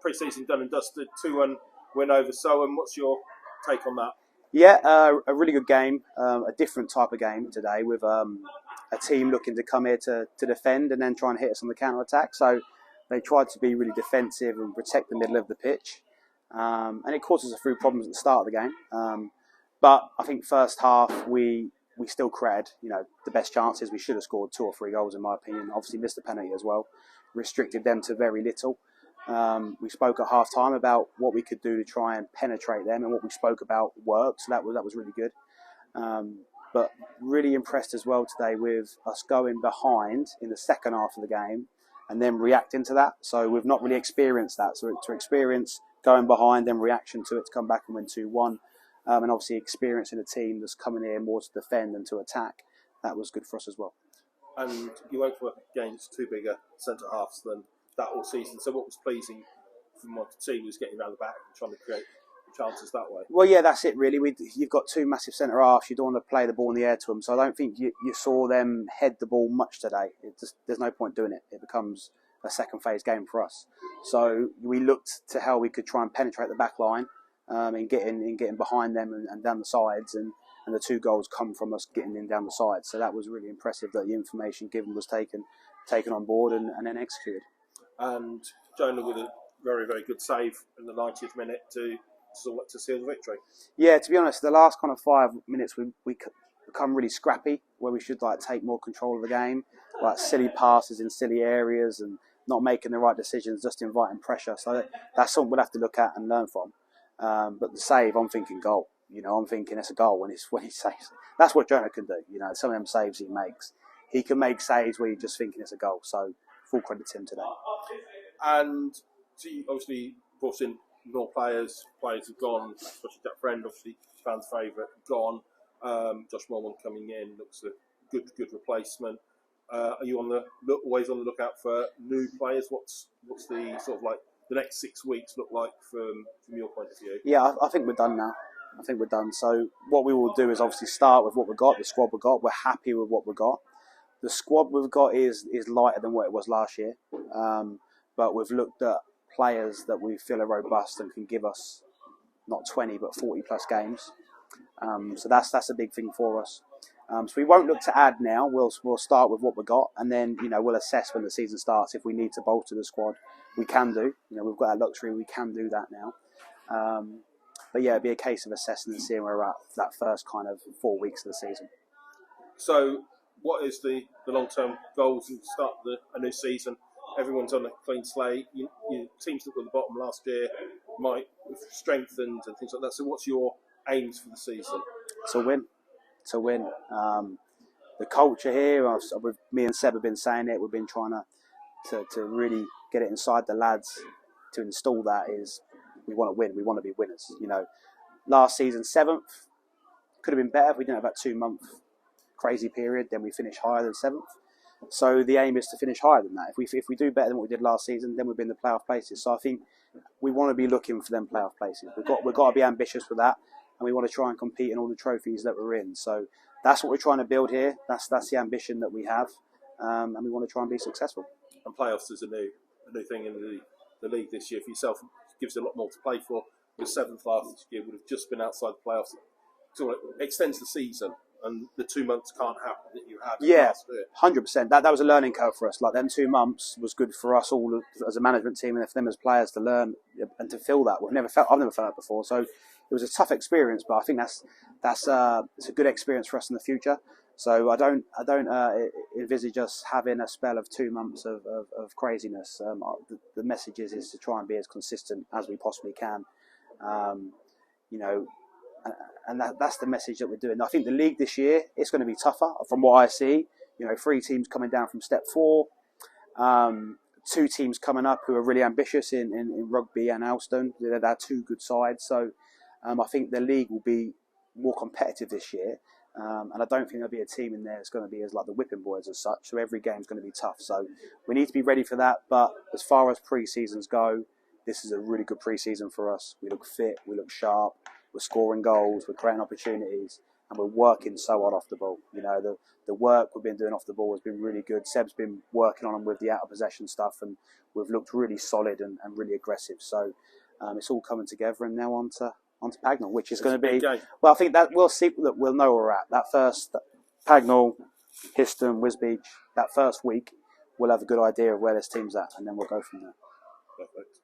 pre-season done and dusted, 2-1 win over Soham. What's your take on that? Yeah, a really good game, a different type of game today with a team looking to come here to defend and then try and hit us on the counter-attack. So they tried to be really defensive and protect the middle of the pitch. And it caused us a few problems at the start of the game. But I think first half we still created, the best chances. We should have scored 2 or 3 goals in my opinion. Obviously missed the penalty as well. Restricted them to very little. We spoke at half time about what we could do to try and penetrate them, and what we spoke about worked. So that was really good. But really impressed as well today with us going behind in the second half of the game and then reacting to that. So we've not really experienced that. So to experience going behind, then reaction to it, to come back and win 2-1, and obviously experiencing a team that's coming here more to defend than to attack, that was good for us as well. And you won't work against 2 bigger centre halves than that all season. So what was pleasing from what the team was getting around the back and trying to create chances that way? Well, yeah, that's it really. You've got 2 massive centre halves. You don't want to play the ball in the air to them. So I don't think you saw them head the ball much today. There's no point doing it. It becomes a second phase game for us. So we looked to how we could try and penetrate the back line and getting behind them and down the sides. And the 2 goals come from us getting in down the sides. So that was really impressive that the information given was taken on board and then executed. And Jonah with a very, very good save in the 90th minute to seal the victory. Yeah, to be honest, the last kind of 5 minutes we become really scrappy, where we should take more control of the game, silly passes in silly areas and not making the right decisions, just inviting pressure. So that's something we'll have to look at and learn from. But the save, I'm thinking goal. I'm thinking it's a goal when he saves. That's what Jonah can do. Some of them saves he makes. He can make saves where you're just thinking it's a goal. So full credit to him today. And so you obviously brought in more players. Players have gone, especially that friend, obviously fans' favourite, gone. Josh Mormon coming in looks a good replacement. Are you always on the lookout for new players? What's the sort of the next 6 weeks look like from your point of view? Yeah, I think we're done now. I think we're done. So what we will do is obviously start with what we've got, the squad we've got. We're happy with what we've got. The squad we've got is lighter than what it was last year. But we've looked at players that we feel are robust and can give us not 20 but 40 plus games. So that's a big thing for us. So we won't look to add now. We'll start with what we've got, and then we'll assess when the season starts if we need to bolster the squad. We can do. We've got that luxury. We can do that now. But yeah, it'd be a case of assessing and seeing where we're at for that first kind of 4 weeks of the season. So what is the long-term goals and start a new season? Everyone's on a clean slate. You teams that were at the bottom last year might have strengthened and things like that. So what's your aims for the season? To win. The culture here, me and Seb have been saying it. We've been trying to really get it inside the lads to install that is we want to win. We want to be winners. Last season 7th could have been better if we didn't have that 2-month crazy period. Then we finished higher than 7th. So the aim is to finish higher than that. If we do better than what we did last season, then we'll be in the playoff places. So I think we want to be looking for them playoff places. We've got to be ambitious with that, and we want to try and compete in all the trophies that we're in. So that's what we're trying to build here. That's the ambition that we have, and we want to try and be successful. And playoffs is a new thing in the league this year for yourself. It gives you a lot more to play for. The 7th last year would have just been outside the playoffs. So it extends the season. And the 2 months can't happen that you had last year. 100%. That was a learning curve for us. Them 2 months was good for us all as a management team and for them as players to learn and to feel that. I've never felt that before. So it was a tough experience, but I think it's a good experience for us in the future. So I don't envisage us having a spell of 2 months of craziness. The message is to try and be as consistent as we possibly can. And that's the message that we're doing. I think the league this year, it's going to be tougher from what I see. 3 teams coming down from step 4. 2 teams coming up who are really ambitious in rugby and Alston. They're 2 good sides. So I think the league will be more competitive this year. And I don't think there'll be a team in there that's going to be as like the whipping boys as such. So every game's going to be tough. So we need to be ready for that. But as far as pre-seasons go, this is a really good pre-season for us. We look fit. We look sharp. We're scoring goals, we're creating opportunities, and we're working so hard off the ball. You know, the work we've been doing off the ball has been really good. Seb's been working on them with the out of possession stuff, and we've looked really solid and really aggressive. So it's all coming together, and now onto Pagnell, which is going to be. Well, I think that we'll see. Look, we'll know where we're at. That first Pagnell, Histon, Wisbeach, that first week, we'll have a good idea of where this team's at, and then we'll go from there. Perfect.